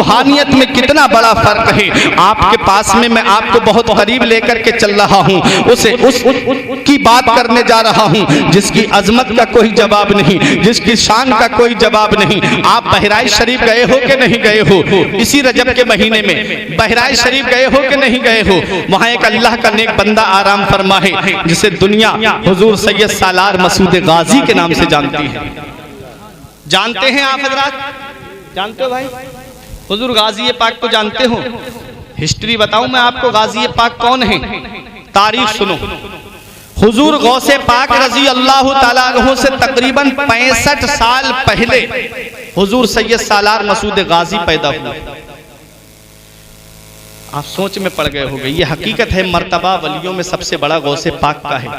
रूहानियत में कितना बड़ा फर्क है। आपके पास में मैं आपको बहुत करीब लेकर के चल रहा हूँ, उस की बात करने जा रहा हूँ जिसकी अजमत का कोई जवाब नहीं, जिसकी शान का कोई जवाब नहीं। आप बहराइच शरीफ गए हो कि नहीं गए हो? इसी रजब के महीने में बहराइच शरीफ गए हो कि नहीं गए हो? वहाँ एक अल्लाह का नेक बंदा आराम फरमा है जिसे दुनिया हुजूर सैयद सालार मसूद गाजी के नाम से जानती है। जानते हैं आप हजरात? जानते हो भाई? हुजूर गाजी पाक को जानते हो? हिस्ट्री बताऊं मैं आपको, गाजी पाक कौन है? तारीख सुनो। हुजूर गौसे पाक रजी अल्लाह ताला अन्हु से तकरीबन 65 साल पहले हुजूर सैयद सालार मसूद गाजी पैदा हुए। आप सोच में पड़ गए होंगे, ये हकीकत है, मर्तबा वलियों में सबसे बड़ा गौसे पाक का है।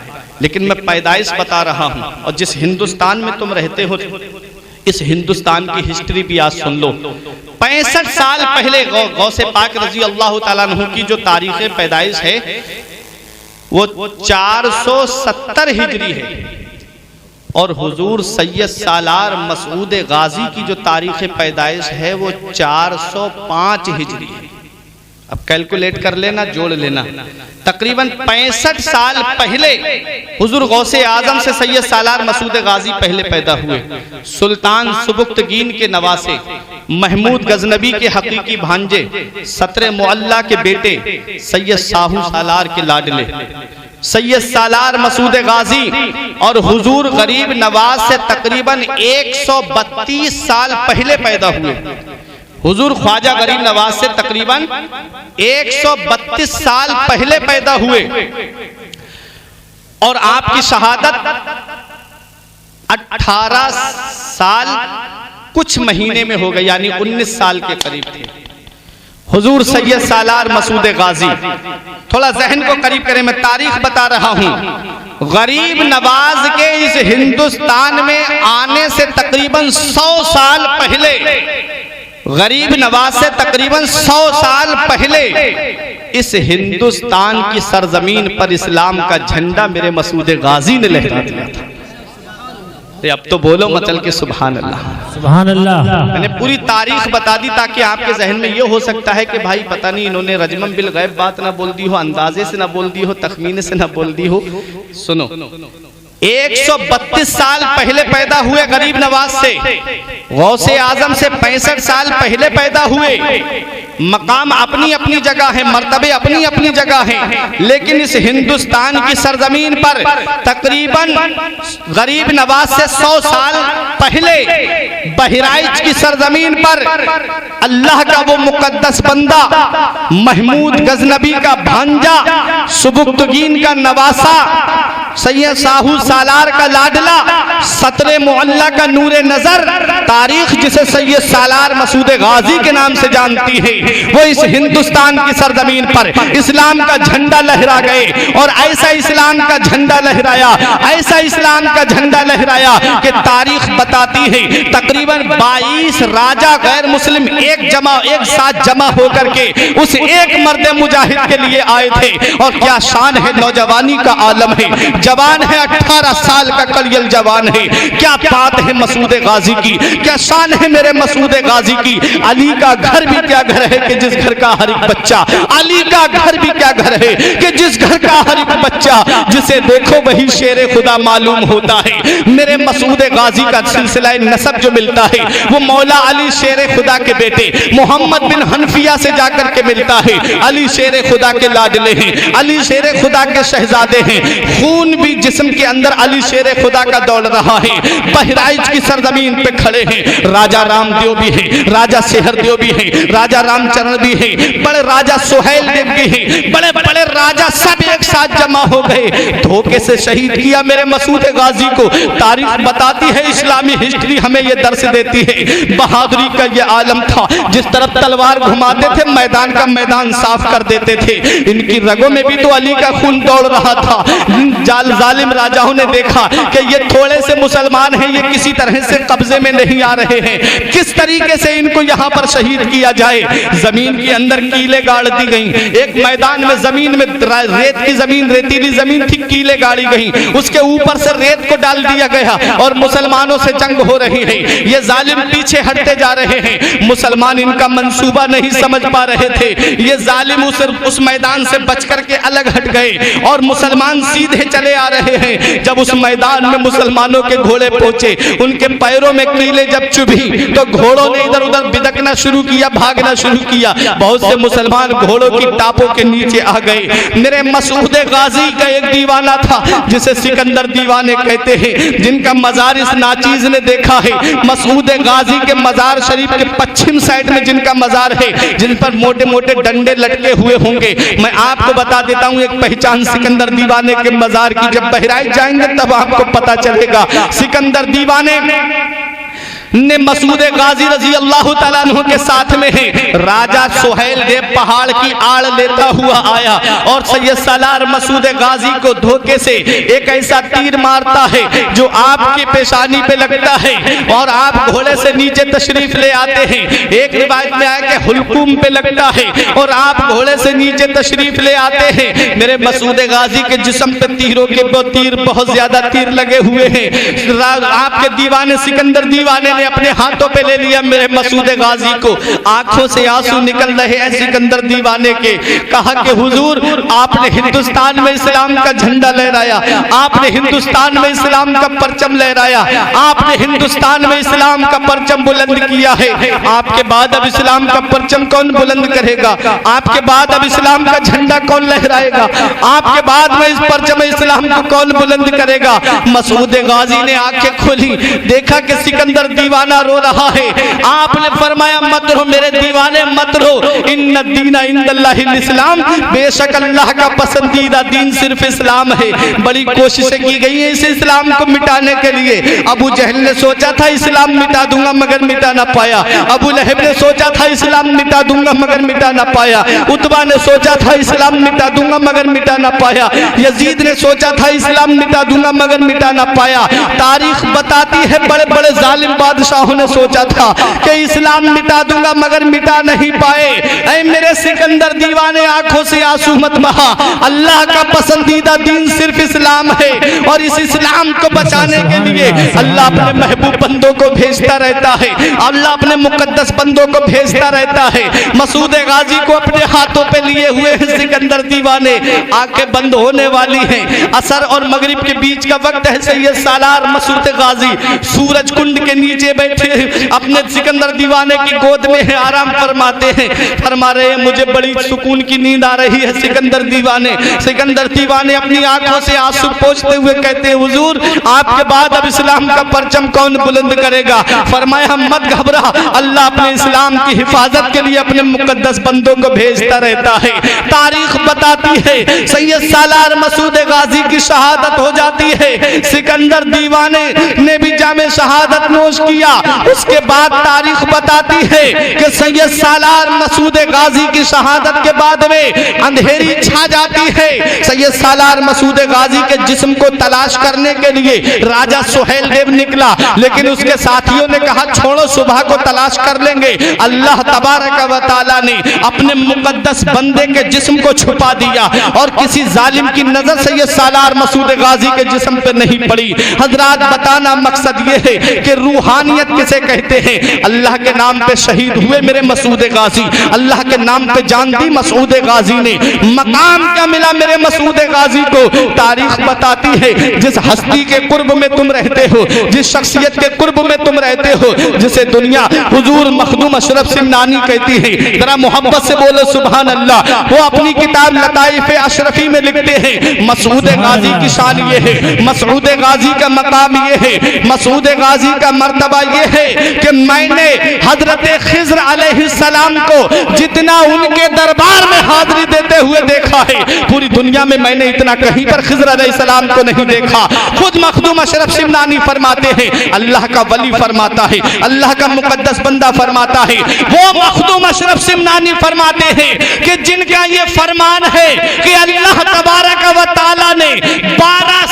लेकिन मैं पैदाइश बता रहा हूं, और जिस हिंदुस्तान में तुम रहते हो इस हिंदुस्तान की हिस्ट्री भी आज सुन लो। 65 साल पहले गौसे पाक रजी अल्लाह ताला अन्हु की जो तारीख पैदाइश है वो 470 हिजरी है, और हुजूर सैयद सालार मसूद गाजी की जो तारीख पैदाइश है वो 405 हिजरी है। अब कैलकुलेट कर लेना, जोड़ लेना। तकरीबन 65 साल पहले हुजूर गौसे आजम से सैयद सालार मसूद गाजी पहले पैदा हुए। सुल्तान सुबुक्तगीन के नवासे, महमूद गजनबी के हकीकी भांजे, सत्र मुअल्ला के बेटे, सैयद साहू सालार के लाडले सैयद सालार मसूद गाजी और हुजूर गरीब नवाज से तकरीबन 132 साल पहले पैदा हुए। हुजूर ख्वाजा गरीब नवाज से तकरीबन 132 साल पहले पैदा हुए, और आपकी शहादत 18 साल कुछ महीने में हो गई, यानी 19 साल के करीब थे। हुजूर सैयद सालार मसूद गाजी, थोड़ा जहन को करीब करें, मैं तारीख बता रहा हूं। गरीब नवाज के इस हिंदुस्तान में आने से तकरीबन 100 साल पहले, गरीब नवाज से तकरीबन 100 साल पहले इस हिंदुस्तान की सरजमीन पर इस्लाम का झंडा मेरे मसूद गाजी ने लहरा दिया था। अब तो बोलो मचल के सुभान अल्लाह, सुभान अल्लाह। मैंने पूरी तारीख बता दी ताकि आपके जहन में ये हो सकता है कि भाई पता नहीं इन्होंने रजमम बिल गैब बात ना बोल दी हो, अंदाजे से ना बोल दी हो, तखमीने से ना बोल दी हो। सुनो, 132 साल पहले पैदा हुए गरीब नवाज से, गौसे आजम से 65 साल पहले पैदा हुए। मकाम अपनी अपनी जगह है, मर्तबे अपनी अपनी जगह है, लेकिन इस हिंदुस्तान की सरजमीन पर तकरीबन गरीब नवाज से 100 साल पहले बहराइच की सरजमीन पर अल्लाह का वो मुकद्दस बंदा, महमूद गजनबी का भांजा, सुबुक्तगीन का नवासा, सैयद साहू सालार का लाडला, सतरे मुअल्ला का नूरे नजर, तारीख जिसे सैयद सालार मसूद गाजी के नाम से जानती है, वो इस हिंदुस्तान की सरजमीन पर इस्लाम का झंडा लहरा गए। और ऐसा इस्लाम का झंडा लहराया, ऐसा इस्लाम का झंडा लहराया कि तारीख बताती है तकरीबन 22 राजा गैर मुस्लिम एक साथ जमा होकर के उस एक मर्द मुजाहिद के लिए आए थे। और क्या शान है, नौजवानी का आलम है, जवान है, 18 साल का कलियल जवान है। क्या बात है मसूद गाजी की, क्या शान है मेरे मसूद गाजी की। अली का घर भी क्या घर है कि जिस घर का हर एक बच्चा, अली का घर भी क्या घर है कि जिस घर का हर एक बच्चा जिसे देखो वही शेर खुदा मालूम होता है। मेरे मसूद गाजी का सिलसिला नसब जो मिलता है वो मौला अली शेर खुदा के बेटे मोहम्मद बिन हनफिया से जाकर के मिलता है। अली शेर खुदा के लाडले हैं, अली शेर खुदा के शहजादे हैं, खून भी जिस्म के अंदर अली शेर खुदा का दौड़ रहा है। बहराइच की सरजमीन पे खड़े हैं, राजा रामदेव भी है, राजा सेहरदेव भी है, राजा रामचरण भी है, बड़े राजा सुहेल देव भी है, बड़े बड़े राजा सब एक साथ जमा हो गए, धोखे से शहीद किया मेरे मसूद गाजी को। तारीख बताती है, इस्लामी हिस्ट्री हमें ये दर्श देती है, बहादुरी का ये आलम था। जिस तरफ तलवार घुमाते थे मैदान का मैदान साफ कर देते थे। इनकी रगों में भी तो अली का खून दौड़ रहा था। जालिम राजाओं ने देखा कि ये थोड़े से मुसलमान हैं, ये किसी तरह से कब्जे में नहीं आ रहे हैं, किस तरीके से इनको यहाँ पर शहीद किया जाए। जमीन के अंदर कीले गाड़ दी गई, एक मैदान में जमीन में रेत की जमीन, रेतीली जमीन थी, कीले गाड़ी गई, उसके ऊपर से रेत को डाल दिया गया और मुसलमानों से जंग हो रही है। ये जालिम पीछे हटते जा रहे हैं, मुसलमान इनका मंसूबा नहीं समझ पा रहे थे। ये जालिम उस मैदान से बच करके अलग हट गए और मुसलमान सीधे चले आ रहे हैं। जब उस मैदान में मुसलमानों के घोड़े पहुंचे, उनके पैरों में कीले जब चुभी तो घोड़ों ने इधर उधर बिदकना शुरू किया, भागना शुरू किया। बहुत से मुसलमान घोड़ों की टापों के नीचे आ गए। मेरे मसूद गाजी का एक दीवाना था जिसे सिकंदर दीवाने कहते हैं, जिनका मजार इस नाचीज ने देखा है। मसूद गाजी के मजार शरीफ के पश्चिम साइड में जिनका मजार है, जिन पर मोटे मोटे डंडे लटके हुए होंगे, मैं आपको बता देता हूं एक पहचान सिकंदर दीवाने के मजार की। जब बहराइच जाएंगे तब आपको पता चलेगा। सिकंदर दीवाने ने मसूद गाजी रजी अल्लाह तआला अन्हु के साथ में है। राजा सुहेल देव पहाड़ की आड़ लेता हुआ आया और सैयद सालार मसूद गाजी को धोखे से एक ऐसा तीर मारता है जो आपकी पेशानी पे लगता है और आप घोड़े से नीचे तशरीफ ले आते हैं। एक रिवायत में आया कि हुलकुम पे लगता है और आप घोड़े से नीचे तशरीफ ले आते हैं। मेरे मसूद गाजी के जिस्म पे तीरों के तीर, बहुत ज्यादा तीर लगे हुए हैं। आपके दीवाने सिकंदर दीवाने ने अपने हाथों पे ले लिया मेरे मसूद गाजी को। आंखों से आंसू निकल रहे हैं सिकंदर दीवाने के। कहा कि हुजूर, आपने हिंदुस्तान में इस्लाम का झंडा लहराया, आपने हिंदुस्तान में इस्लाम का परचम लहराया, आपने हिंदुस्तान में इस्लाम का परचम बुलंद किया है। आपके बाद अब इस्लाम का परचम कौन बुलंद करेगा? आपके बाद अब इस्लाम का झंडा कौन लहराएगा? आपके बाद में इस परचम इस्लाम को कौन बुलंद करेगा? मसूद गाजी ने आंखें खोली, देखा कि सिकंदर दीवाना रो रहा है। आपने फरमाया मत रो मेरे दीवाने, मत रो, इन्ना दीना इंदल्लाहिल इस्लाम, बेशक अल्लाह का पसंदीदा दीन सिर्फ इस्लाम है। बड़ी कोशिशें की गई हैं इस इस्लाम को मिटाने के लिए। अबू जहल ने सोचा था इस्लाम मिटा दूंगा मगर मिटा ना पाया। अबू लहब ने सोचा था इस्लाम मिटा दूंगा मगर मिटा ना पाया। उतबा ने सोचा था इस्लाम मिटा दूंगा मगर मिटा ना पाया। यजीद ने सोचा था इस्लाम मिटा दूंगा मगर मिटा ना पाया। तारीख बताती है बड़े बड़े जालिम बादशाहों ने सोचा था कि इस्लाम मिटा दूंगा मगर मिटा नहीं पाए। ऐ मेरे सिकंदर दीवाने, आंखों से आंसू मत बहा। अल्लाह का पसंदीदा दीन सिर्फ इस्लाम है और इस इस्लाम को बचाने के लिए अल्लाह अपने महबूब बंदों को भेजता रहता है। अल्लाह अपने मुकद्दस बंदों को भेजता रहता है। मसूद गाजी को अपने हाथों पे लिए हुए हैं सिकंदर दीवाने। आंखें बंद होने वाली हैं, असर और मगरिब के बीच का वक्त है। सैयद सालार मसूद गाजी सूरज कुंड के नीचे बैठे अपने सिकंदर दीवाने की गोद में है, आराम फरमाते हैं। फरमा रहे हैं मुझे बड़ी सुकून की नींद आ रही है। सिकंदर दीवाने अपनी आंखों से आंसू पोंछते हुए कहते हैं हुजूर, आपके बाद अब इस्लाम का परचम कौन बुलंद करेगा? फरमाया मत घबरा, अल्लाह अपने इस्लाम की हिफाजत के लिए अपने मुकद्दस बंदों को भेजता रहता है। तारीख बताती है सैयद सालार मसूद गाजी की शहादत हो जाती है। सिकंदर दीवाने ने भी जामे शहादत नोश किया। उसके बाद तारीख बताती है कि सैयद सालार मसूद गाजी की शहादत के बाद में अंधेरी छा जाती है। सैयद सालार मसूद गाजी के जिस्म को तलाश करने के लिए राजा सुहेल देव निकला, लेकिन उसके साथियों ने कहा छोड़ो, सुबह को तलाश कर लेंगे। अल्लाह तबारक व तआला ने अपने मुकद्दस बंदे के जिस्म को छुपा दिया और किसी जालिम की नजर सैयद सालार मसूद गाजी के जिस्म पे नहीं पड़ी। हजरात, बताना मकसद ये है कि रूहानियत किसे कहते हैं। अल्लाह के नाम पे शहीद हुए मेरे मसूद गाजी, अल्लाह के नाम पे जान दी मसूद गाजी ने। मकाम क्या मिला मेरे मसूद गाजी को? तारीख बताती है जिस हस्ती के कुर्ब में तुम रहते हो, जिस शख्सियत के कुर्ब में तुम रहते हो, जिसे दुनिया हुजूर मखदूम अशरफ सिमनानी कहती है, जरा मोहब्बत से बोलो सुभान अल्लाह। वो अपनी किताब लताइफ अशरफी में लिखते हैं मसूद गाजी की शान ये है, मसूद गाजी का मकाम ये है, मसूद गाजी का मर्तबा ये है कि मैंने हजरत खिज़्र अलैहिस्सलाम को जितना उनके दरबार में हाजिरी देते हुए देखा है, पूरी दुनिया में मैंने इतना कहीं पर खिज़्र अलैहिस्सलाम को नहीं देखा। खुद मखदूम अशरफ सिमनानी फरमाते हैं, अल्लाह का वली फरमाता है, अल्लाह का मुकद्दस बंदा फरमाता है, वो मखदूम अशरफ सिमनानी फरमाते हैं कि जिनका ये फरमान है कि अल्लाह तबारक व तआला ने 12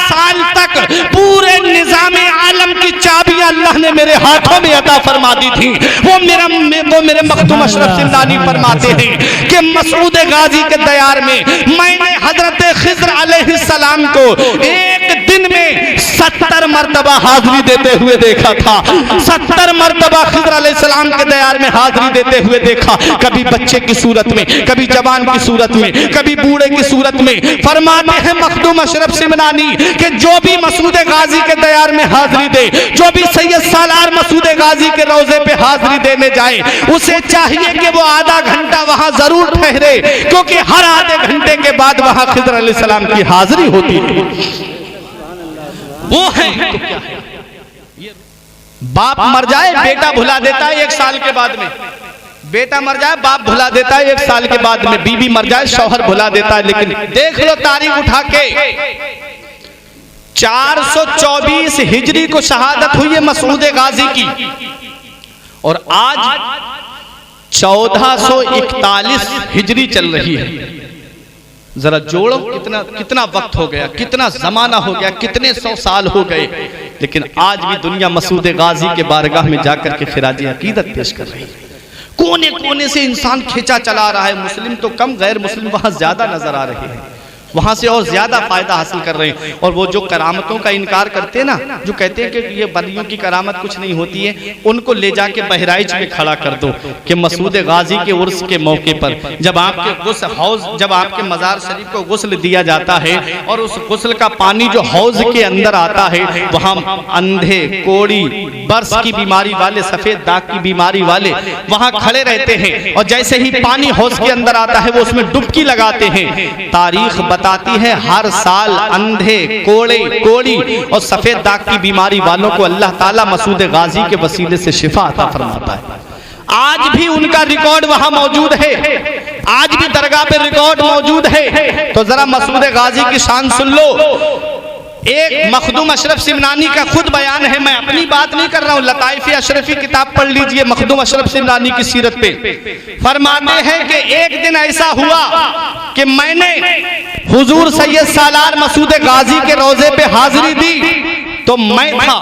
पूरे निजाम आलम की चाबियां अल्लाह ने मेरे हाथों में अता फरमा दी थी। वो मेरे मखदूम अशरफ सिमनानी फरमाते हैं कि मसूद गाजी के दयार में मैंने हजरत खिज़र अलैहिस्सलाम को एक दिन में 70 मरतबा हाजिरी देते हुए देखा था। 70 मरतबा खिज़र अलैहिस्सलाम के दयार में हाजिरी देते हुए देखा, कभी बच्चे की सूरत में, कभी जवान की सूरत में, कभी बूढ़े की सूरत में। फरमाते हैं मखदूम अशरफ सिमनानी कि जो भी मसूद गाजी के दयार में हाजिरी दे, जो भी सैयद सालार मसूद गाजी के रोजे पे हाजिरी देने जाए, उसे चाहिए कि वो आधा घंटा वहां जरूर ठहरे, क्योंकि हर आधे घंटे के बाद वहां खिज़र अलैहिस्सलाम की हाजिरी होती है। वो है तो क्या है? बाप मर जाए बेटा भुला देता है 1 साल के बाद में, बेटा मर जाए बाप भुला देता है 1 साल के बाद में, बीवी मर जाए शौहर भुला देता है। लेकिन देख लो तारीख उठा के, 424 हिजरी को शहादत हुई है मसूद गाजी की, और आज 1441 हिजरी चल रही है। जरा जोड़ो कितना वक्त हो गया, कितना जमाना हो गया, कितने 100 साल हो गए, लेकिन आज भी दुनिया मसूद गाजी के बारगाह में जाकर के खिराज अकीदत पेश कर रही है। कोने कोने से इंसान खींचा चला रहा है, मुस्लिम तो कम गैर मुस्लिम वहां ज्यादा नजर आ रहे हैं, वहां से और ज्यादा फायदा हासिल कर रहे हैं। और वो जो करामतों का इनकार करते हैं ना, जो कहते हैं कि ये बलियों की करामत कुछ नहीं होती है, उनको ले जाके बहराइच में खड़ा कर दो कि मसूद गाजी के उर्स के मौके पर जब आपके हौज, जब आपके मजार शरीफ को गुस्ल दिया जाता है और उस गुस्ल का पानी जो हौज के अंदर आता है, वहां अंधे, कोड़ी, बर्स की बीमारी वाले, सफेद दाग की बीमारी वाले वहां खड़े रहते हैं, और जैसे ही पानी हौज के अंदर आता है वो उसमें डुबकी लगाते हैं। तारीख बताती है हर साल अंधे, कोड़े, कोड़ी और सफेद दाग की बीमारी वालों को अल्लाह ताला मसूद गाजी के वसीले से शिफा अता फरमाता है। आज भी उनका रिकॉर्ड वहां मौजूद है, आज भी दरगाह पे रिकॉर्ड मौजूद है। तो जरा मसूद गाजी की शान सुन लो। एक मखदूम अशरफ सिमनानी का खुद बयान है, मैं अपनी बात नहीं कर रहा हूं, लताइफ अशरफी किताब पढ़ लीजिए मखदूम अशरफ सिमनानी की सीरत पे। फरमाते हैं कि एक दिन ऐसा हुआ कि मैंने हुजूर सैयद सालार मसूद गाजी के रोजे पे हाजिरी दी, तो मैं था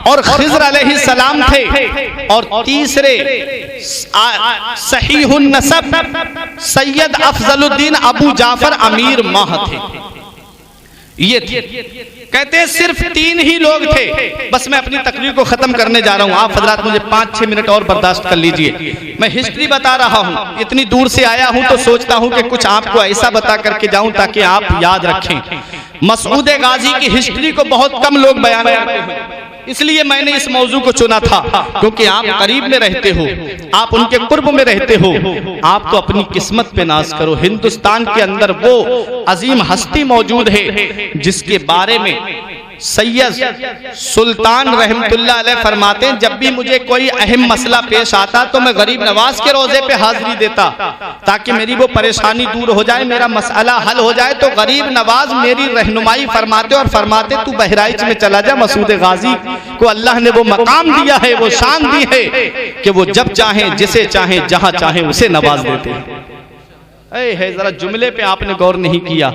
और खिज़र अलैहिस्सलाम थे, और तीसरे सहीहुन नसब सैयद अफजलुद्दीन अबू जाफर अमीर माह थे। ये थे, कहते हैं सिर्फ 3 ही लोग थे। बस मैं अपनी तकरीर को खत्म करने जा रहा हूं, आप हजरात मुझे 5-6 मिनट और बर्दाश्त कर लीजिए। मैं हिस्ट्री बता रहा हूं, इतनी दूर से आया हूं तो सोचता हूं कि कुछ आपको ऐसा बता करके जाऊं ताकि आप याद रखें। मसूद गाजी की हिस्ट्री को बहुत कम लोग बयान करते हैं, इसलिए मैंने इस मौजू को चुना था, क्योंकि आप करीब में रहते हो, आप उनके कुर्ब में रहते हो। आप तो अपनी किस्मत पे नाज करो। हिंदुस्तान के अंदर वो अजीम हस्ती मौजूद है जिसके बारे में सैयद सुल्तान रहमतुल्लाह अलैह फरमाते हैं, जब भी मुझे कोई अहम मसला पेश आता तो मैं गरीब नवाज के रोजे पे हाजिरी देता ताकि मेरी वो परेशानी दूर हो जाए, मेरा मसला हल हो जाए। तो गरीब नवाज मेरी रहनुमाई फरमाते और फरमाते तू बहराइच में चला जा, मसूद गाजी को अल्लाह ने वो मकाम दिया है, वो शान दी है कि वो जब चाहे, जिसे चाहे, जहां चाहे उसे नवाज देते हैं। है जरा जुमले पे आपने गौर नहीं किया।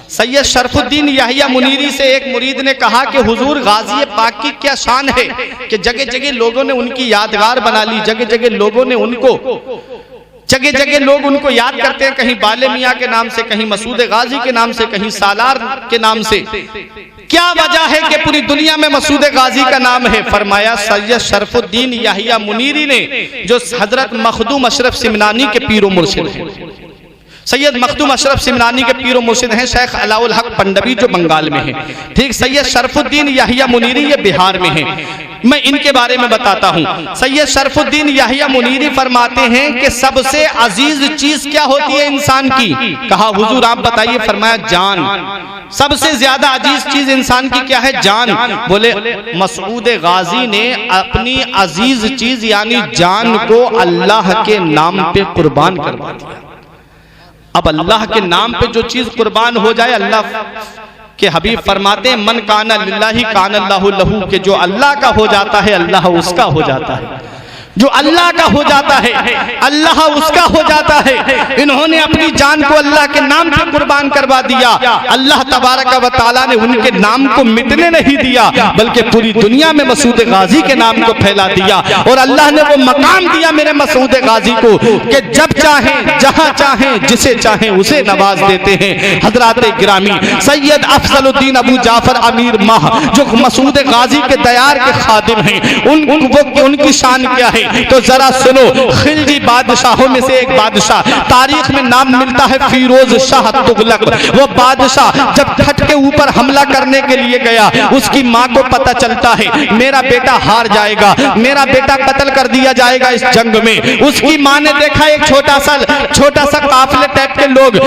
सैयद शरफुद्दीन याहिया मुनीरी से एक मुरीद ने कहा कि हुजूर गाजी पाक की क्या शान है कि जगह जगह लोगों ने उनकी यादगार बना ली, जगह जगह लोगों ने उनको, जगह जगह लोग उनको याद करते हैं, कहीं बाले मियाँ के नाम से, कहीं मसूद गाजी के नाम से, कहीं सालार के नाम से। क्या वजह है कि पूरी दुनिया में मसूद गाजी का नाम है? फरमाया सैयद शरफुद्दीन याहिया मुनीरी ने, जो हजरत मखदूम अशरफ सिमनानी के पीरो मुर्शिद हैं। सैयद मखदूम अशरफ सिमनानी के पीरो मुर्शिद हैं शेख अलाउल हक पंडवी, जो बंगाल में है। ठीक, सैयद शरफुद्दीन याहिया मुनीरी ये बिहार में है। मैं इनके बारे में बताता हूँ। सैयद शरफुद्दीन याहिया मुनीरी फरमाते हैं कि सबसे अजीज चीज क्या होती है इंसान की? कहा हुजूर आप बताइए। फरमाया जान। सबसे ज्यादा अजीज चीज इंसान की क्या है? जान। बोले मसूद गाजी ने अपनी अजीज चीज यानी जान को अल्लाह के नाम पे कुर्बान करवा दिया। अब अल्लाह के नाम पे जो चीज कुर्बान हो जाए, अल्लाह के हबीब फरमाते हैं मन काना लिल्लाहि काना अल्लाहु लहू, के जो अल्लाह का हो जाता है अल्लाह उसका हो जाता है। जो अल्लाह का हो जाता है अल्लाह उसका हो जाता है। इन्होंने अपनी जान को अल्लाह के नाम पे कुर्बान करवा दिया। अल्लाह तबारक व तआला ने उनके नाम को मिटने नहीं दिया, बल्कि पूरी दुनिया में मसूद गाजी के नाम को फैला दिया। और अल्लाह ने वो मकाम दिया मेरे मसूद गाजी को कि जब चाहें जहां चाहें जिसे चाहें उसे नवाज देते हैं। हजरात गिरामी सैयद अफजलुद्दीन अबू जाफर अमीर माह जो मसूद गाजी के दयार के खादिम हैं, उनकी शान क्या है तो जरा सुनो। खिलजी बादशाहों में से एक बादशाह, तारीख में नाम मिलता है फिरोज शाह तुगलक। वो बादशाह जब तट के ऊपर हमला करने के लिए गया, उसकी माँ को पता चलता है मेरा बेटा हार जाएगा, मेरा बेटा कत्ल कर दिया जाएगा इस जंग में। उसकी माँ ने देखा एक छोटा सा काफिले टाइप के लोग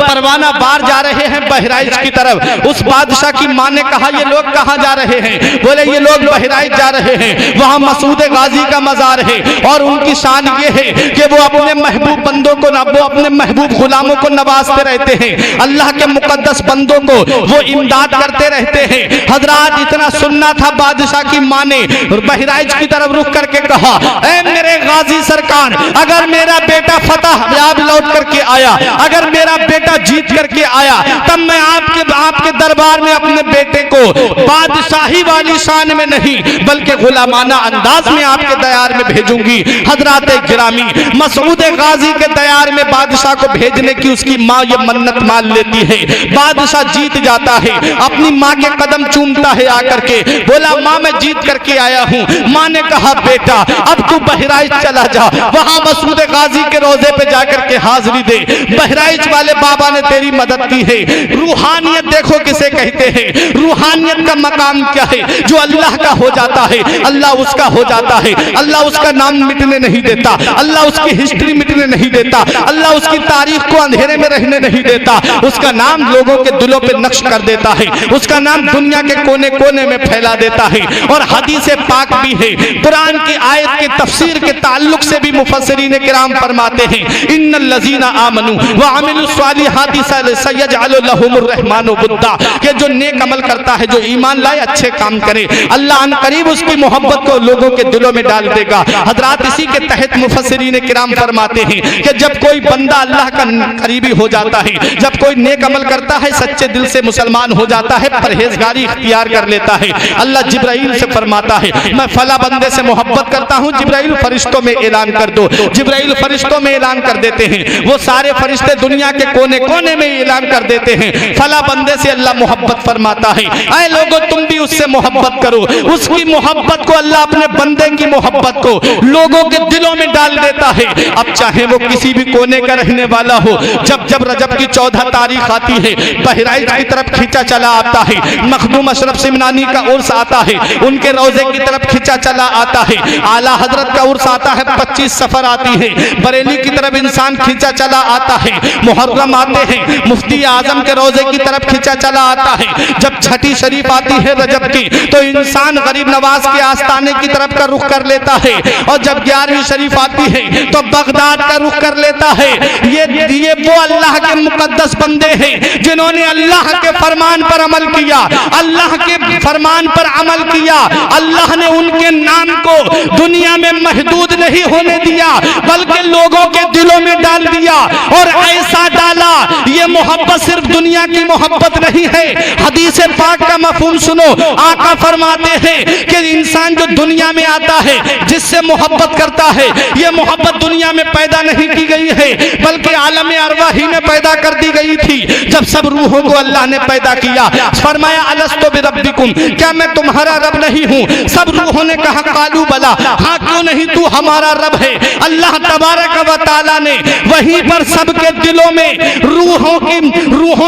परवाना बार जा रहे हैं बहराइच की तरफ। उस बादशाह की माँ ने कहा ये लोग कहाँ जा रहे हैं? बोले ये लोग बहराइच जा रहे हैं, वहां मसूद गाजी का मजार है। और उनकी शान ये है कि वो अपने महबूब बंदों को वो अपने महबूब गुलामों को नवाजते रहते हैं, अल्लाह के मुकद्दस बंदों को वो इमदाद करते रहते हैं। हजरात इतना सुनना था, बादशाह की माँ ने बहराइच की तरफ रुख करके कहा ऐ मेरे गाजी सरकार, अगर मेरा बेटा फतह याब लौट करके आया, अगर मेरा बेटा जीत करके आया, तब मैं आपके दरबार में अपने बेटे को बादशाही वाली शान में नहीं बल्कि गुलामाना अंदाज में आपके दयार में भेजूंगी। हजरात गिरामी मसूद गाजी के दयार में बादशाह को भेजने की उसकी माँ ये मन्नत मान लेती है। बादशाह जीत जाता है, अपनी माँ के कदम चूमता है, आकर के बोला माँ मैं जीत करके आया हूँ। माँ ने कहा बेटा अब तू बहराइच चला जा, वहां मसूद गाजी के रोजे पे जाकर के हाजिरी दे, बहराइच वाले बाबा ने तेरी मदद की है। रूहानियत देखो किसे कहते हैं, रूहानियत का मकाम क्या है? जो अल्लाह का हो जाता है अल्लाह उसका हो जाता है। अल्लाह उसका नाम मिटने नहीं देता, अल्लाह उसकी हिस्ट्री मिटने नहीं देता, अल्लाह उसकी तारीख को अंधेरे में रहने नहीं देता, उसका नाम लोगों के दिलों पे नक्श कर देता है, उसका नाम दुनिया के कोने कोने में फैला देता है। और हदीस पाक भी है, कुरान की आयत के तफसीर के ताल्लुक से भी मुफस्सिरीन किराम फरमाते हैं इन्नल लज़ीना आमनू व अमिलुस सालिहाति सयजअलु लहुमुर रहमानु बुद्दा, कि जो नेक अमल करता है, जो ईमान लाए, अच्छे काम करे, अल्लाह अन करीब उसकी मोहब्बत को लोगों के दिलों में डाल देगा। हजरात इसी के तहत मुफस्सिरीन किराम फरमाते हैं कि जब कोई बंदा अल्लाह का करीबी हो जाता है, जब कोई नेक अमल करता है, सच्चे दिल से मुसलमान हो जाता है, परहेजगारी इख्तियार कर लेता है, अल्लाह जिब्राइल से फरमाता है मैं फला बंदे से मोहब्बत करता हूँ, जिब्राइल फरिश्तों में ऐलान कर दो। जिब्राइल फरिश्तों में ऐलान कर देते हैं, वो सारे फरिश्ते दुनिया के कोने कोने में ऐलान कर देते हैं फला बंदे से अल्लाह मोहब्बत फरमाता है। ऐ लोगों तुम भी उससे मोहब्बत करो। उसकी मोहब्बत को अल्लाह अपने बंदे की मोहब्बत को लोगों के दिलों में डाल देता है। अब चाहे वो किसी भी कोने का रहने वाला हो, जब जब रजब की 14 तारीख आती है, बहराइच की तरफ खींचा चला आता है, मखदूम अशरफ सिमनानी का उर्स आता है, उनके रोजे की तरफ खींचा चला आता है, आला हजरत का उर्स आता है, 25 सफर आती है, बरेली की तरफ इंसान खींचा चला आता है, मुहर्रम आते हैं, मुफ्ती आजम के रोजे की तरफ खींचा चला आता है, जब छठी शरीफ आती है रजब की तो इंसान गरीब नवाज के आस्थाने की तरफ का रुख कर लेता है, और जब 11वीं शरीफ आती है तो बगदाद का रुख कर लेता है। ये वो अल्लाह के मुकद्दस बंदे हैं जिन्होंने अल्लाह के फरमान पर अमल किया, अल्लाह के फरमान पर अमल किया। अल्लाह ने उनके नाम को दुनिया में महदूद नहीं होने दिया बल्कि लोगों के दिलों में डाल दिया, और ऐसा डाला ये मोहब्बत सिर्फ दुनिया की मोहब्बत नहीं है। हदीस पाक का मफहूम सुनो, आका फरमाते हैं कि इंसान जो दुनिया में आता है, जिससे मोहब्बत करता है, ये मोहब्बत दुनिया में पैदा नहीं की गई है बल्कि आलम अरवाह ही में पैदा कर दी गई थी। जब सब रूहों को अल्लाह ने पैदा किया, फरमाया अलस्तु बिरब्बिकुम, क्या मैं तुम्हारा रब नहीं हूँ? सब रूहों ने कहा कालू बला, हाँ क्यों नहीं, तू हमारा रब है। अल्लाह तबारक व तआला ने वहीं पर सबके दिलों में रूहों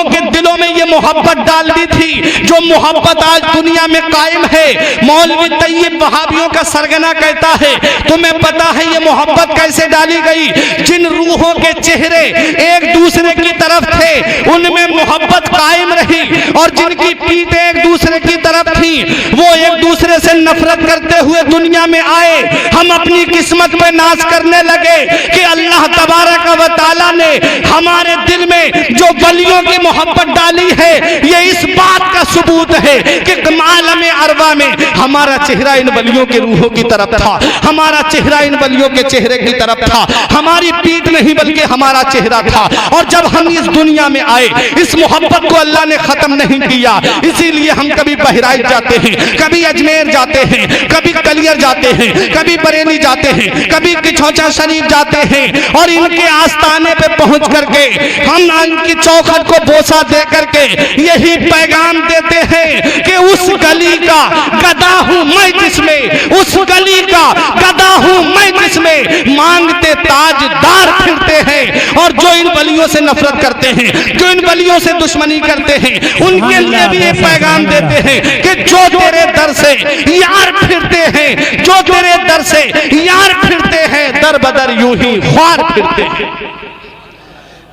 के दिलों में ये मोहब्बत डाल दी थी, जो मोहब्बत आज दुनिया में कायम है। मौलवी तैयब वहाबियों का सरगना कहता है, तुम्हें पता है ये मोहब्बत कैसे डाली गई? जिन रूहों के चेहरे एक दूसरे दूसरे की तरफ थे उनमें मोहब्बत कायम रही, और जिनकी पीठें एक दूसरे की तरफ थी वो एक दूसरे से नफरत करते हुए दुनिया में आए। हम अपनी किस्मत पे नाज करने लगे कि अल्लाह तबारक व तआला ने हमारे दिल में जो वलियों की मोहब्बत डाली है, ये इस बात का सबूत है कि आलम अरवा में हमारा चेहरा इन वलियों के रूहों की तरफ था, हमारा चेहरा इन वलियों के चेहरे की तरफ था, हमारी पीठ नहीं बल्कि हमारा चेहरा था। और जब हम इस दुनिया में आए, इस मोहब्बत को अल्लाह ने खत्म नहीं किया, इसीलिए हम कभी बहराइच जाते हैं, कभी अजमेर जाते हैं, कभी कलियर जाते हैं, कभी बरेली जाते हैं, कभी किछौचा शरीफ जाते हैं, और इनके आस्थाने पे पहुंच करके हम इनकी चौखट को बोसा दे करके यही पैगाम देते हैं कि उस गली का गदा हूं मैं जिसमें, उस गली का गदा हूं मैं जिसमें मांगते ताजदार फिरते हैं। और जो इन वलियों से नफरत करते हैं, जो इन वलियों से दुश्मनी करते हैं, उनके लिए भी ये पैगाम देते हैं कि जो तेरे दर से यार फिरते हैं, जो तेरे दर से यार फिरते हैं, दर बदर यूं ही ख्वार फिरते हैं।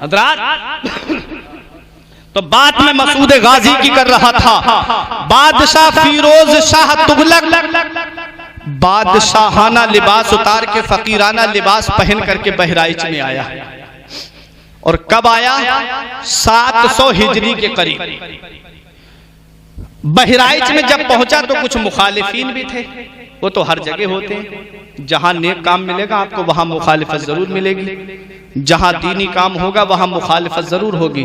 हज़रात, तो बात में मसूद गाजी की कर रहा था। बादशाह फिरोज शाह तुगलक बादशाहाना लिबास उतार के फकीराना लिबास पहन करके बहराइच में आया। और कब आया? 700 हिजरी के करीब। बहराइच में जब पहुंचा तो कुछ मुखालिफिन भी थे, वो तो हर जगह होते हैं। जहां नेक काम मिलेगा आपको वहां मुखालिफत जरूर मिलेगी, जहां दीनी काम होगा वहां मुखालिफत जरूर होगी।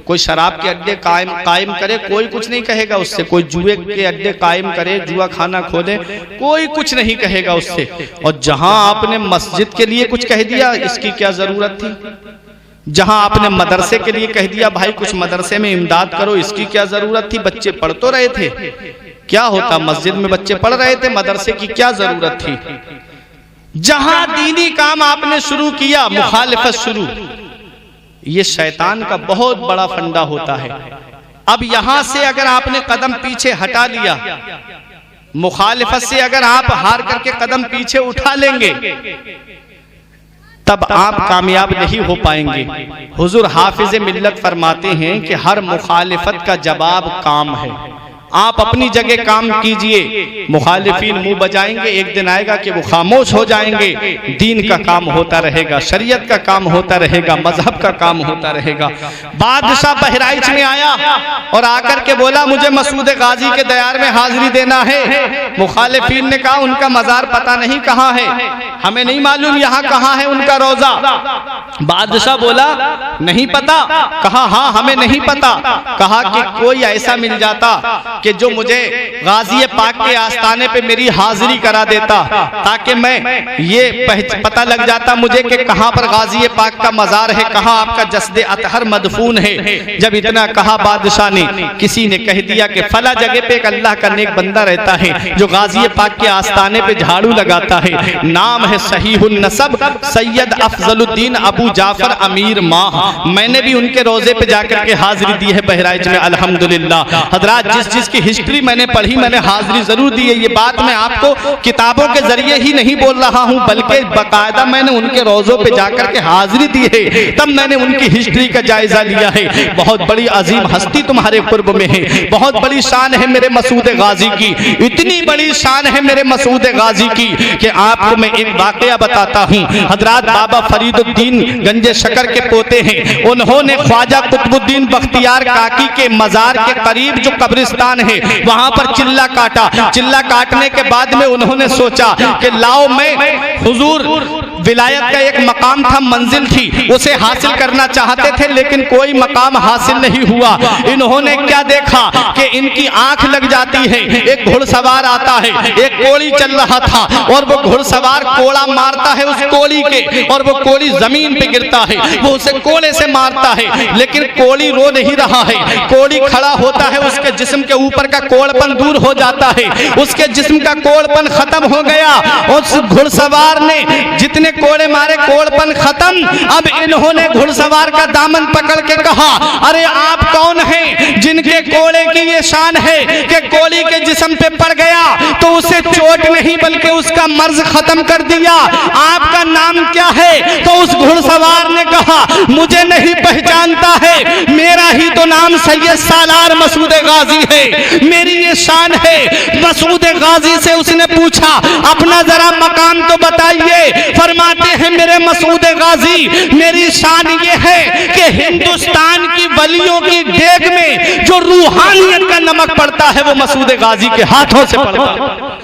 कोई शराब के अड्डे कायम करे, कोई कुछ नहीं कहेगा उससे। कोई जुए के अड्डे कायम करे, जुआ खाना खोले, कोई कुछ नहीं कहेगा उससे। और जहां आपने मस्जिद के लिए कुछ कह दिया, इसकी क्या जरूरत थी। जहां आपने मदरसे के लिए कह दिया, भाई कुछ मदरसे में इमदाद करो, इसकी क्या जरूरत थी। बच्चे पढ़ तो रहे थे, क्या होता, मस्जिद में बच्चे पढ़ रहे थे, मदरसे की क्या जरूरत थी। जहां दीनी काम आपने शुरू किया, मुखालिफत शुरू। ये शैतान का बहुत बड़ा फंडा होता है। अब यहां से अगर आपने कदम पीछे हटा लिया, मुखालिफत से अगर आप हार करके कदम पीछे उठा लेंगे, तब आप कामयाब नहीं हो पाएंगे। हुजूर हाफिज मिल्लत फरमाते हैं कि हर मुखालिफत का जवाब काम है। आप अपनी जगह काम कीजिए, मुखालिफिन मुंह बजाएंगे, एक दिन आएगा कि वो खामोश हो जाएंगे। दीन का काम होता रहेगा, शरीयत का काम होता रहेगा, मजहब का काम होता रहेगा। बादशाह बहराइच में आया और आकर के बोला, मुझे मसूद गाजी के दयार में हाजिरी देना है। मुखालिफिन ने कहा, उनका मजार पता नहीं कहाँ है, हमें नहीं मालूम यहाँ कहाँ है उनका रोजा। बादशाह बोला, नहीं पता। कहा, हाँ हमें नहीं पता। कहा कि कोई ऐसा मिल जाता कि जो मुझे गाजी पाक के आस्थाने पे मेरी हाजिरी करा देता, ताकि मैं ये पता लग जाता मुझे कि कहाँ पर गाजी पाक का मजार है, कहाँ आपका जस्दे अतहर मदफून है। जब इतना कहा बादशाह ने, किसी ने कह दिया कि फला जगह पे एक अल्लाह का नेक बंदा रहता है जो गाजी पाक के आस्थाने पे झाड़ू लगाता है, नाम है सहीहुन नसब सैयद अफजलुद्दीन अबू जाफर अमीर माह। मैंने भी उनके रोजे पे जाकर के हाजिरी दी है बहराइच में, अल्हम्दुलिल्लाह। हजरात, जिस की हिस्ट्री मैंने पढ़ी, मैंने हाजिरी जरूर दी है। ये बात मैं आपको किताबों के जरिए ही नहीं बोल रहा हूं, बल्कि बाकायदा मैंने उनके रोजों पे जाकर के हाजिरी दी है, तब मैंने उनकी हिस्ट्री का जायजा लिया है। बहुत बड़ी अजीम हस्ती तुम्हारे कुर्ब में है, बहुत बड़ी शान है मेरे मसूद गाजी की। इतनी बड़ी शान है मेरे मसूद गाजी की कि आपको मैं एक वाकया बताता हूं। हजरात, बाबा फरीदुद्दीन गंजे शकर के पोते हैं, उन्होंने ख्वाजा कुतुबुद्दीन बख्तियार काकी के मजार के करीब जो कब्रिस्तान है वहां पर चिल्ला काटा। चिल्ला काटने के बाद में उन्होंने सोचा कि लाओ, मैं हुजूर विलायत का एक मकाम था, मंजिल थी, उसे हासिल करना चाहते थे लेकिन कोई मकाम हासिल नहीं हुआ। इन्होंने क्या देखा कि इनकी आंख लग जाती है, एक घुड़सवार आता है, एक कोड़ी चल रहा था और वो घुड़सवार कोड़ा मारता है उस कोड़ी के, और वो कोड़ी जमीन पे गिरता है। वो उसे कोड़े से मारता है लेकिन कोड़ी रो नहीं रहा है। कोड़ी खड़ा होता है, उसके जिस्म के ऊपर का कोड़पन दूर हो जाता है, उसके जिस्म का कोड़पन खत्म हो गया। उस घुड़सवार ने जितने कोड़े मारे, कोड़पन खत्म। अब इन्होंने घुड़सवार का दामन पकड़ के कहा, अरे आप कौन हैं जिनके कोड़े की ये शान है कि कोड़ी के जिस्म पे पड़ गया तो उसे चोट नहीं बल्कि उसका मर्ज खत्म कर दिया। आपका नाम क्या है? तो उस घुड़सवार ने कहा, कहा मुझे नहीं पहचानता है, मेरा ही तो नाम सैयद सालार मसूद गाजी है, मेरी ये शान है। मसूद गाजी से उसने पूछा अपना जरा मकाम तो बताइए। फरमाते हैं मेरे मसूद गाजी मेरी शान ये है कि हिंदुस्तान की वलियों की डेग में जो रूहानियत का नमक पड़ता है वो मसूद गाजी के हाथों से पड़ता है।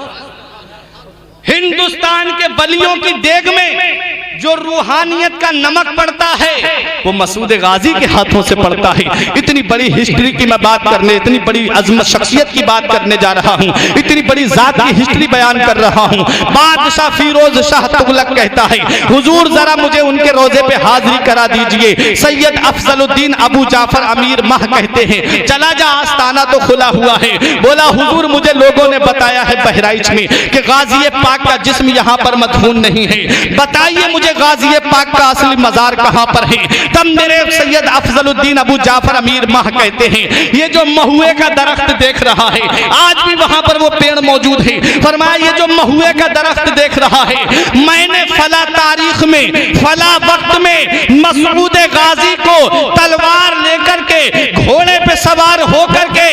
हिंदुस्तान के वलियों की डेग में जो रूहानियत का नमक पड़ता है वो मसूद गाजी के हाथों से पड़ता है। इतनी बड़ी हिस्ट्री की मैं बात करने, इतनी बड़ी अजमत शख्सियत की बात करने जा रहा हूँ, इतनी बड़ी जात की हिस्ट्री बयान कर रहा हूँ। बादशाह फिरोज शाह तुगलक कहता है हुजूर जरा मुझे उनके रोजे पे हाजिरी करा दीजिए। सैयद अफजलुद्दीन अबू जाफर अमीर माह कहते हैं चला जा आस्ताना तो खुला हुआ है। बोला हुजूर मुझे लोगों ने बताया है बहराइच में कि गाजी पाक का जिस्म यहाँ पर मदफून नहीं है, बताइए मुझे गाजी पाक का असली मजार कहाँ पर है। तब मेरे सैयद अफजलुद्दीन अबू जाफर अमीर माह कहते हैं ये जो महुए का दरख्त देख रहा है आज भी वहां पर वो पेड़ मौजूद है। फरमाया ये जो महुए का दरख्त देख रहा है मैंने फला तारीख में फला वक्त में मसूद गाजी को तलवार लेकर के घोड़े पे सवार होकर के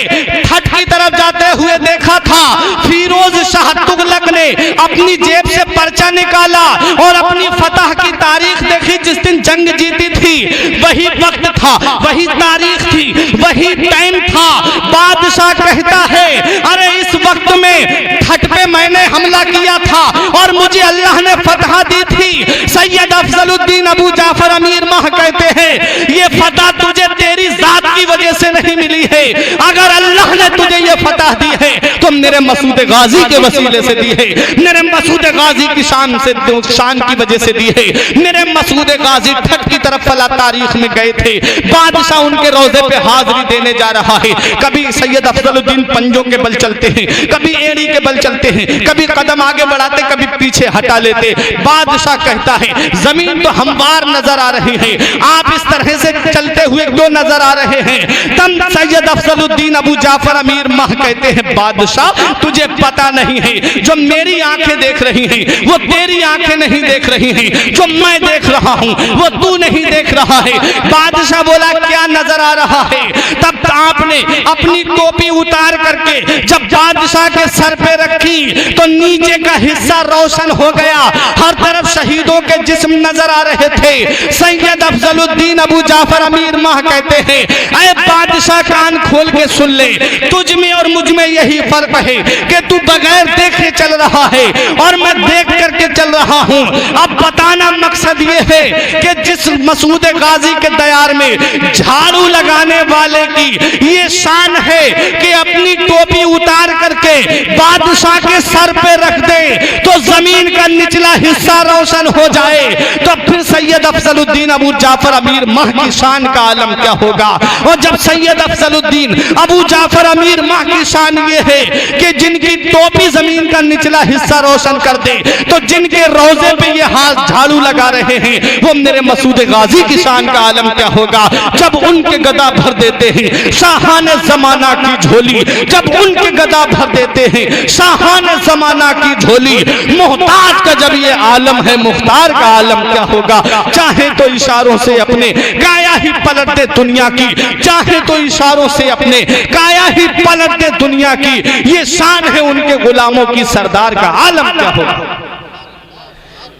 हट की तरफ जाते हुए देखा था। फिरोज शाह तुगलक ने अपनी जेब से पर्चा निकाला और अपनी फतह की तारीख देखी, जिस दिन जंग जीती थी वही वक्त था, वही तारीख थी, वही टाइम था। बादशाह कहता है अरे इस वक्त में हट पे मैंने हमला किया था और मुझे अल्लाह ने फतह दी थी। सैयद अफजलुद्दीन अबू जाफर अमीर माह कहते हैं ये फतह तुझे तेरी जात की वजह से नहीं मिली है, अगर अल्लाह ने तुझे ये फतह दी है तो मेरे मसूद गाजी के वसीले से दी है, मेरे मसूद गाजी की शान की वजह से दी है। मेरे मसूद गाजी ठट की तरफ फला तारीख में गए थे, बादशाह उनके रोजे पे हाजिरी देने जा रहा है। कभी सैयद अफजलुद्दीन पंजों के बल चलते हैं, कभी एड़ी के बल चलते हैं, कभी कदम आगे बढ़ाते कभी पीछे हटा लेते। बादशाह कहता है जमीन तो हमवार नजर आ रही है, आप इस तरह से चलते हुए क्यों नजर आ रहे हैं। तब सैयद अफजलुद्दीन अबू जाफर अमीर माह कहते हैं बादशाह तुझे पता नहीं है जो मेरी आंखें देख रही हैं वो तेरी आंखें नहीं देख रही हैं, जो मैं देख रहा हूं वो तू नहीं देख रहा है। बादशाह बोला क्या नजर आ रहा है। तब आपने अपनी टोपी उतार करके जब बादशाह के सर पे रखी तो नीचे का हिस्सा रोशन हो गया, हर तरफ शहीदों के जिस्म नजर आ रहे थे। सैयद अफजलुद्दीन अबू जाफर अमीर माह कहते हैं अरे बादशाह कान खोल के सुन ले, तुझ में और मुझ में यही फर्क है कि तू बगैर देखे चल रहा है और मैं देख करके चल रहा हूं। अब बताना मकसद ये है कि जिस मसूद गाजी के दयार में झाड़ू लगाने वाले की ये शान है कि अपनी टोपी उतार करके बादशाह के सर पे रख दे तो जमीन का निचला हिस्सा रोशन हो जाए, तो फिर सैयद अफजलुद्दीन अबू जाफर अमीर माह की शान का आलम क्या होगा। और जब सैयद अफजलुद्दीन अबू जाफर अमीर माह की शान ये है कि जिनकी टोपी जमीन का निचला हिस्सा रोशन कर दे तो जिनके रोजे पे ये हाथ झाड़ू लगा रहे हैं वो मेरे मसूद गाजी की शान का आलम क्या होगा। जब उनके गदा भर देते हैं शाहाने जमाना की झोली, जब उनके गदा भर देते हैं शाहाने जमाना की झोली, मोहताज का जब ये आलम है मुख्तार का आलम क्या होगा। चाहे तो इशारों से अपने काया ही पलट दे दुनिया की, चाहे तो इशारों से अपने काया ही पलट दे दुनिया की, ये शान है उनके गुलामों की, सरदार का आलम क्या होगा।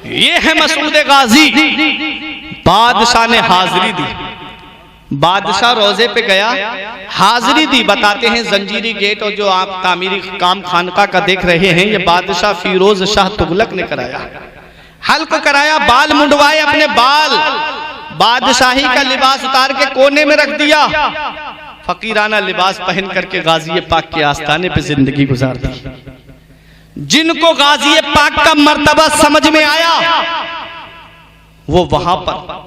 ये है मसूद गाजी। बादशाह ने हाजिरी दी, बादशाह रोजे पे गया, हाजिरी दी। बताते हैं जंजीरी गेट और जो आप तामीरी काम खानका का देख रहे हैं ये बादशाह फिरोज शाह तुगलक ने कराया, हल्क कराया, बाल मुंडवाए, अपने बाल बादशाही का लिबास उतार के कोने में रख दिया, फकीराना लिबास पहन करके गाजी पाक के आस्थाने पे जिंदगी गुजार दी। जिनको गाजी पाक का मर्तबा समझ में आया वो वहां पर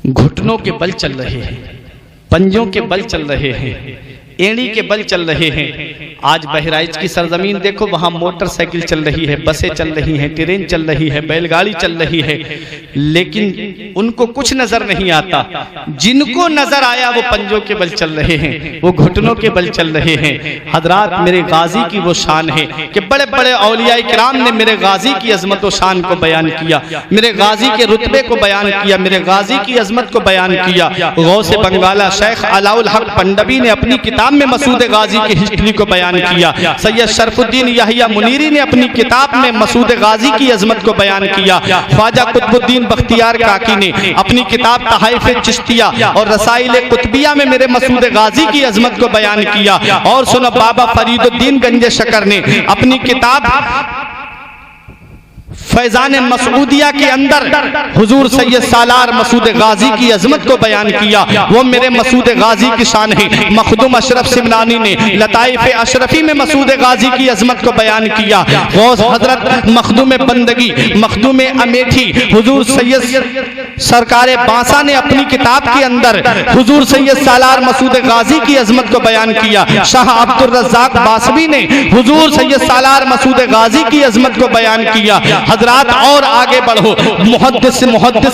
घुटनों के बल चल रहे हैं, पंजों के बल चल रहे हैं, एड़ी के बल चल रहे हैं आज बहराइच की सरजमीन देखो, वहां मोटरसाइकिल चल रही है, बसें चल रही हैं, ट्रेन चल रही है, बैलगाड़ी चल रही है, लेकिन उनको कुछ नजर नहीं आता। जिनको नजर आया वो पंजों के बल चल रहे हैं, वो घुटनों के बल चल रहे हैं। हजरात, मेरे गाजी की वो शान है कि बड़े बड़े औलियाए किराम ने मेरे गाजी की अजमत और शान को बयान किया, मेरे गाजी के रुतबे को बयान किया, मेरे गाजी की अजमत को बयान किया। गौसे बंगाला शेख अलाउल हक पंडवी ने अपनी किताब में मसूद गाजी की हिस्ट्री को बयान किया। सैयद शरफुद्दीन याहिया मुनीरी ने अपनी किताब में मसूद गाजी की अजमत को बयान किया। ख्वाजा कुतुबुद्दीन बख्तियार काकी ने अपनी किताब तहाइफ चिश्तिया और रसाइल कुतबिया में मेरे मसूद गाजी की अजमत को बयान किया। और सुनो, बाबा फरीदुद्दीन गंजे शकर ने अपनी किताब फैजान मसूदिया के अंदर हुजूर सैयद सालार मसूद गाजी की अजमत को बयान किया। वो मेरे मसूद गाजी की शान है। मखदूम अशरफ सिमनानी ने लताइफ अशरफी में मसूद गाजी की अजमत को बयान किया। गौस हजरत मखदूम बंदगी, मखदूम अमेठी हुजूर सैयद सरकार बांसा ने अपनी किताब के अंदर हुजूर सैयद सालार मसूद गाजी की अजमत को बयान किया। शाह अब्दुल रज़्ज़ाक बासवी ने हुजूर सैयद सालार मसूद गाजी की अजमत को बयान किया। हजरात, और आगे बढ़ो, मुहद्दिस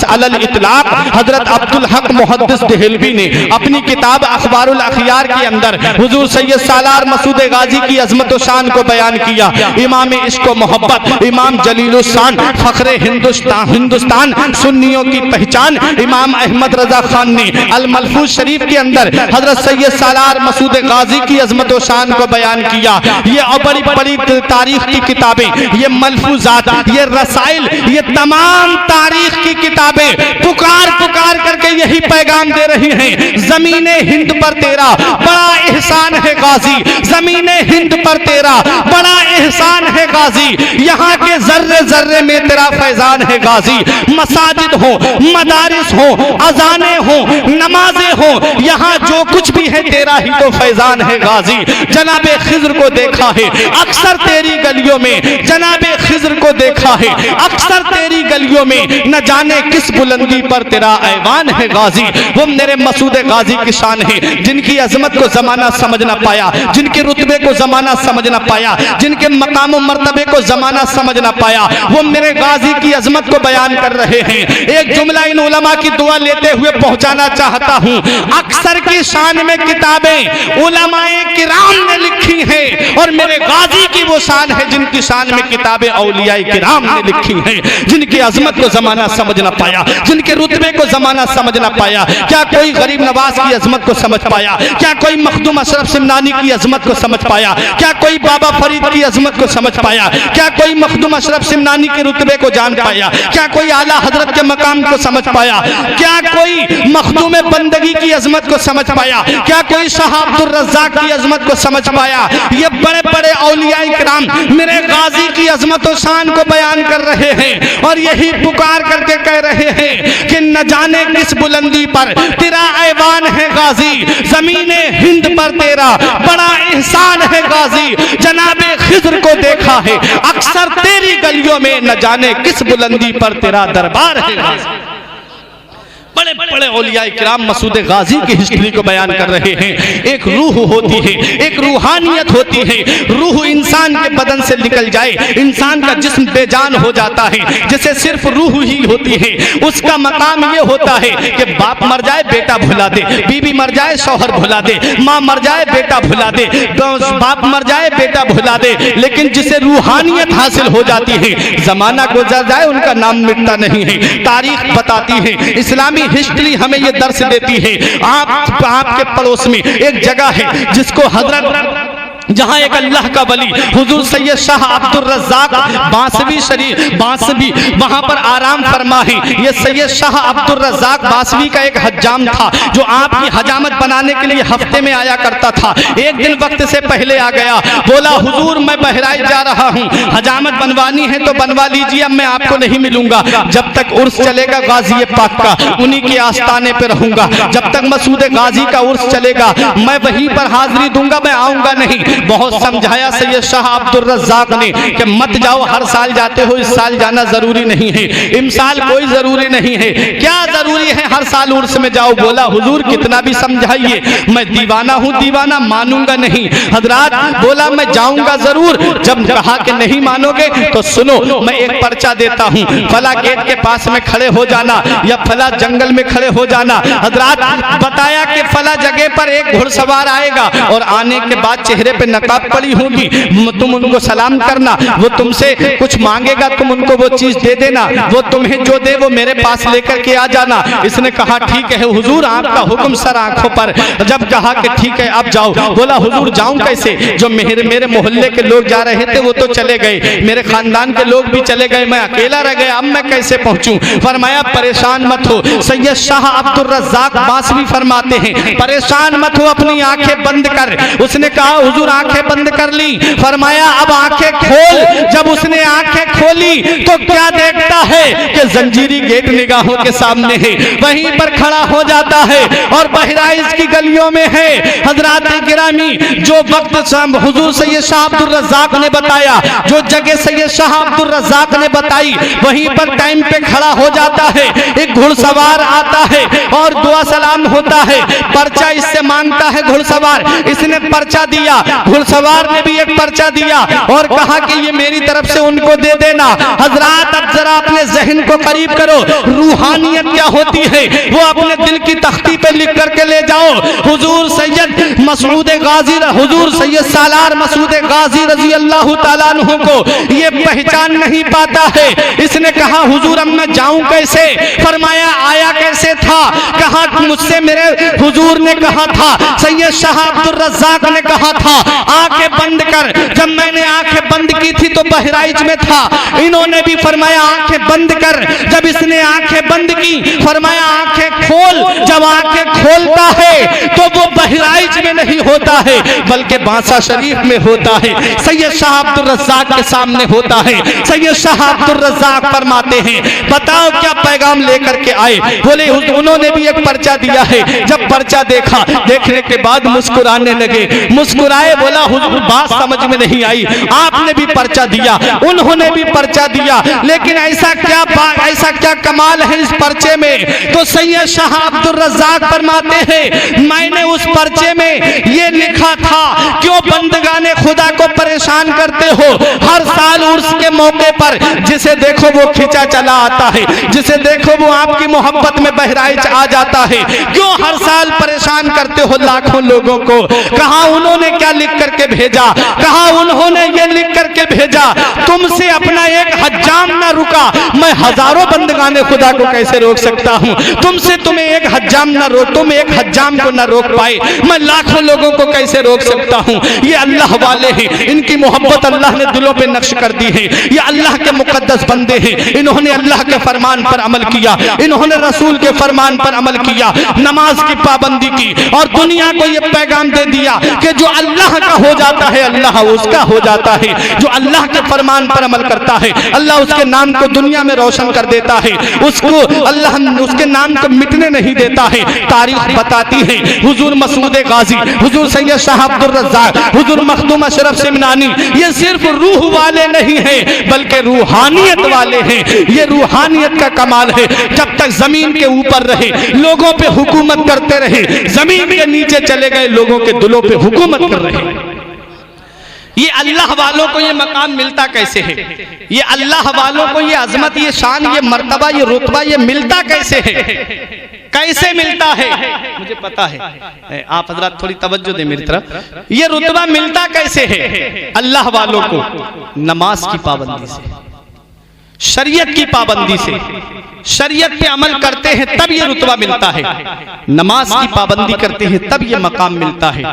अलल इतलाक हजरत अब्दुल हक मुहद्दिस देहलवी ने अपनी किताब अखबारुल अखियार के अंदर हुजूर सैयद सालार मसूद गाजी की अजमत व शान को बयान किया। इमाम इश्क व मोहब्बत, इमाम जलीलुस्सान, फखरे हिंदुस्तान, सुन्नियों की पहचान, इमाम अहमद रजा खान ने अल मलफूज शरीफ के अंदर हजरत सैयद सालार मसूद गाजी की अजमत व शान को बयान किया। ये बड़ी बड़ी तारीख की किताबें, ये मलफूजात, ये रसाइल, ये तमाम तारीख की किताबें पुकार पुकार करके यही पैगाम दे रही हैं, जमीने हिंद पर तेरा बड़ा एहसान है गाजी, जमीने हिंद पर तेरा बड़ा एहसान है गाजी, यहाँ के जर्रे जर्रे में तेरा फैजान है गाजी। मसाजिद हो, मदारिस हो, अजाने हो, नमाजें हो, यहाँ जो कुछ भी है तेरा ही तो फैजान है गाजी। जनाबे खिज्र को देखा है अक्सर तेरी गलियों में, जनाबे खिज्र को देखा है अक्सर तेरी गलियों में, न जाने किस बुलंदी पर तेरा ऐवान है गाजी। वो मेरे मसूद गाजी की शान है, जिनकी अजमत को जमाना समझ ना पाया, जिनके रुतबे को जमाना समझ ना पाया, जिनके मकाम और मर्तबे को जमाना समझ ना पाया, वो मेरे गाजी की अजमत को बयान कर रहे हैं। एक जुमला इन उलमा की दुआ लेते हुए पहुंचाना चाहता हूं। अक्सर की शान में किताबें उलमाए किराम ने लिखी हैं, और मेरे गाजी की वो शान है जिनकी शान में किताबें औलियाए किराम ने लिखी हैं, जिनकी अजमत को जमाना समझ ना पाया, जिनके रुतबे को जमाना समझ ना पाया। क्या कोई गरीब नवाज की अजमत को समझ पाया? क्या कोई मखदूम अशरफ सिमनानी की अजमत को समझ पाया? क्या कोई बाबा फरीद की अजमत को समझ पाया? क्या कोई मखदूम अशरफ सिमनानी के रुतबे को जान पाया? क्या कोई आला हजरत के मकाम को समझ पाया? क्या कोई मखदूम बंदगी की अजमत को समझ पाया? क्या कोई शाह अब्दुल रज़्ज़ाक की अजमत को समझ पाया? ये बड़े बड़े औलियाए किराम मेरे गाजी की अजमत और शान को बयान कर रहे हैं, और यही पुकार करके कह रहे हैं कि न जाने किस बुलंदी पर तेरा ऐवान है गाजी, जमीने हिंद पर तेरा बड़ा एहसान है गाजी। जनाबे खिज्र को देखा है अक्सर तेरी गलियों में, न जाने किस बुलंदी पर तेरा दरबार है गाजी। बड़े बड़े औलियाए किराम मसूद गाजी की हिस्ट्री को बयान कर रहे हैं। एक रूह होती है, एक रूहानियत होती है। रूह इंसान के बदन से निकल जाए, इंसान का जिस्म बेजान हो जाता है, जिसे सिर्फ रूह ही होती है। उसका मकाम ये होता है कि बाप मर जाए बेटा भुला दे, बीवी मर जाए शौहर भुला दे, माँ मर जाए बेटा भुला दे, बाप मर जाए बेटा भुला दे। लेकिन जिसे रूहानियत हासिल हो जाती है, जमाना गुजर जाए उनका नाम मिटता नहीं है। तारीख बताती है, इस्लामी हिस्ट्री हमें ये दर्श देती है। आपके पड़ोस में एक जगह है जिसको हजरत, जहाँ एक अल्लाह का वली हुजूर सैयद शाह अब्दुल रज़्ज़ाक बासवी शरीफ बासवी वहाँ पर आराम फरमा है। ये सैयद शाह अब्दुल रज़्ज़ाक बासवी का एक हज्जाम था, जो आपकी हजामत बनाने के लिए हफ्ते में आया करता था। एक दिन वक्त से पहले आ गया, बोला हुजूर मैं बहराइच जा रहा हूँ, हजामत बनवानी है तो बनवा लीजिए, अब मैं आपको नहीं मिलूंगा। जब तक उर्स चलेगा गाजी पाक का, उन्हीं के आस्थाने पे रहूंगा। जब तक मसूद गाजी का उर्स चलेगा मैं वहीं पर हाजिरी दूंगा, मैं आऊंगा नहीं। बहुत समझाया सैयद शाह अब्दुल रज़्ज़ाक़ ने कि मत जाओ, हर साल जाते हो, इस साल जाना जरूरी नहीं है, इमसाल कोई जरूरी नहीं है, क्या जरूरी है हर साल उर्स में जाओ। बोला हुजूर कितना भी समझाइए, मैं दीवाना हूँ, दीवाना मानूंगा नहीं। हजरात बोला मैं जाऊंगा जरूर। जब कहा कि नहीं मानोगे तो सुनो, मैं एक पर्चा देता हूँ, फला गेट के पास में खड़े हो जाना या फला जंगल में खड़े हो जाना। हजरात बताया कि फला जगह पर एक घुड़सवार आएगा और आने के बाद चेहरे पे नकाब पड़ी होगी, तुम उनको सलाम करना, वो तुमसे कुछ मांगेगा, तुम उनको वो चीज दे देना, वो तुम्हें जो दे वो मेरे पास लेकर के आ जाना। इसने कहा ठीक है हुजूर, आपका हुक्म सर आंखों पर। जब कहा कि ठीक है अब जाओ, बोला हुजूर जाऊं कैसे, जो मेरे मोहल्ले के लोग जा रहे थे वो तो चले गए, मेरे खानदान के लोग भी चले गए, मैं अकेला रह गया, अब मैं कैसे पहुंचूं। फरमाया परेशान मत हो, सैयद शाह अब्दुल रज़्ज़ाक़ बासवी फरमाते हैं परेशान मत हो, अपनी आंखें बंद कर। उसने कहा हुजूर आंखें बंद कर ली। फरमाया अब आंखें खोल। जब उसने आंखें खोली तो क्या देखता है कि जंजीरी गेट निगाहों के सामने है, वहीं पर खड़ा हो जाता है और बहराइच की गलियों में है। हजरात गिरामी, जो वक्त हुजूर सैयद शाह अब्दुल रज़्ज़ाक़ ने बताया, जो जगह सैयद शाह अब्दुल रज़्ज़ाक़ ने बताई, वहीं पर टाइम पे खड़ा हो जाता है। एक घुड़सवार आता है और दुआ सलाम होता है, पर्चा इससे मांगता है घुड़सवार, इसने पर्चा दिया, घुड़सवार ने भी एक पर्चा दिया और कहा कि ये मेरी तरफ से उनको दे देना। हजरात अब जरा अपने जहन को करीब करो, रूहानियत क्या होती है वो अपने दिल की तख्ती पे लिख करके ले जाओ। हुजूर सैयद मसूद गाजी, हुजूर सैयद सालार मसूद गाजी रजी अल्लाह ताला अन्हु को ये पहचान नहीं पाता है। इसने कहा हुजूर अब मैं जाऊं कैसे। फरमाया आया कैसे था। कहा मुझसे मेरे हुजूर ने कहा था, सैयद शाह अब्दुल रज़्ज़ाक़ ने कहा था आंखें बंद कर। जब मैंने आंखें बंद की थी तो बहराइच में था, इन्होंने भी फरमाया आंखें बंद कर। जब इसने आंखें बंद की फरमाया आंखें खोल। जब आंखें खोलता है तो वो बहराइच में नहीं होता है बल्कि बांसा शरीफ में होता है, सैयद शाह अब्दुल रज़्ज़ाक़ के सामने होता है। सैयद शाह अब्दुल रज़्ज़ाक़ फरमाते हैं बताओ क्या पैगाम लेकर के आए। बोले उन्होंने भी एक पर्चा दिया है। जब पर्चा देखा, देखने के बाद मुस्कुराने लगे, मुस्कुराए। बोला हुजूर बात समझ में नहीं आई, आपने भी पर्चा दिया, उन्होंने भी पर्चा दिया, लेकिन ऐसा क्या कमाल है इस पर्चे में। तो सैयद शाह अब्दुल रज़्ज़ाक़ फरमाते हैं मैंने उस पर्चे में ये लिखा था, क्यों बंदगाने खुदा को परेशान करते हो। हर साल उर्स के मौके पर जिसे देखो वो खिंचा चला आता है, जिसे देखो वो आपकी मोहब्बत में बहराइच आ जाता है। क्यों हर साल परेशान करते हो लाखों लोगों को। कहा उन्होंने क्या लिख करके भेजा, कहा उन्होंने ये लिख करके भेजा तुमसे अपना एक हज्जाम ना रुका, मैं हजारों बंदगाने खुदा को कैसे रोक सकता हूँ। तुमसे तुम्हें एक हज्जाम ना रोक, तुम एक हज्जाम को ना रोक पाए, मैं लाखों लोगों को कैसे रोक सकता हूँ। ये अल्लाह वाले हैं, इनकी मोहब्बत अल्लाह ने दिलों पे नक्श कर दी है। ये अल्लाह के मुकद्दस बंदे हैं, इन्होंने अल्लाह के फरमान पर अमल किया, इन्होंने रसूल के फरमान पर अमल किया, नमाज की पाबंदी की और दुनिया को ये पैगाम दे दिया कि जो अल्लाह का हो जाता है अल्लाह उसका हो जाता है। जो अल्लाह के फरमान पर अमल करता है अल्लाह उसके नाम को दुनिया में रोशन कर देता है, उसको अल्लाह उसके नाम को मिटने नहीं देता है। तारीख बताती है हुजूर मसूद गाजी, हुजूर सैयद शाह अब्दुल रज़्ज़ाक़, हुजूर मखदूम अशरफ सिमनानी ये सिर्फ रूह वाले नहीं हैं बल्कि रूहानियत वाले हैं। ये रूहानियत का कमाल है। जब तक जमीन के ऊपर रहे, लोगों पे हुकूमत करते रहे, जमीन के नीचे चले गए, लोगों के दिलों पे हुकूमत कर रहे हैं। ये अल्लाह वालों को ये मकाम मिलता कैसे है, ये अल्लाह वालों को ये अजमत, ये शान, ये मर्तबा, ये रुतबा ये मिलता कैसे है, कैसे मिलता है मुझे पता है। आप हजरात थोड़ी तवज्जो दें मेरी तरफ। ये रुतबा मिलता कैसे है अल्लाह वालों को, नमाज की पाबंदी से, शरीयत की पाबंदी से। शरीयत पे अमल करते हैं तब ये रुतबा मिलता है, नमाज की पाबंदी करते हैं तब ये मकाम मिलता है।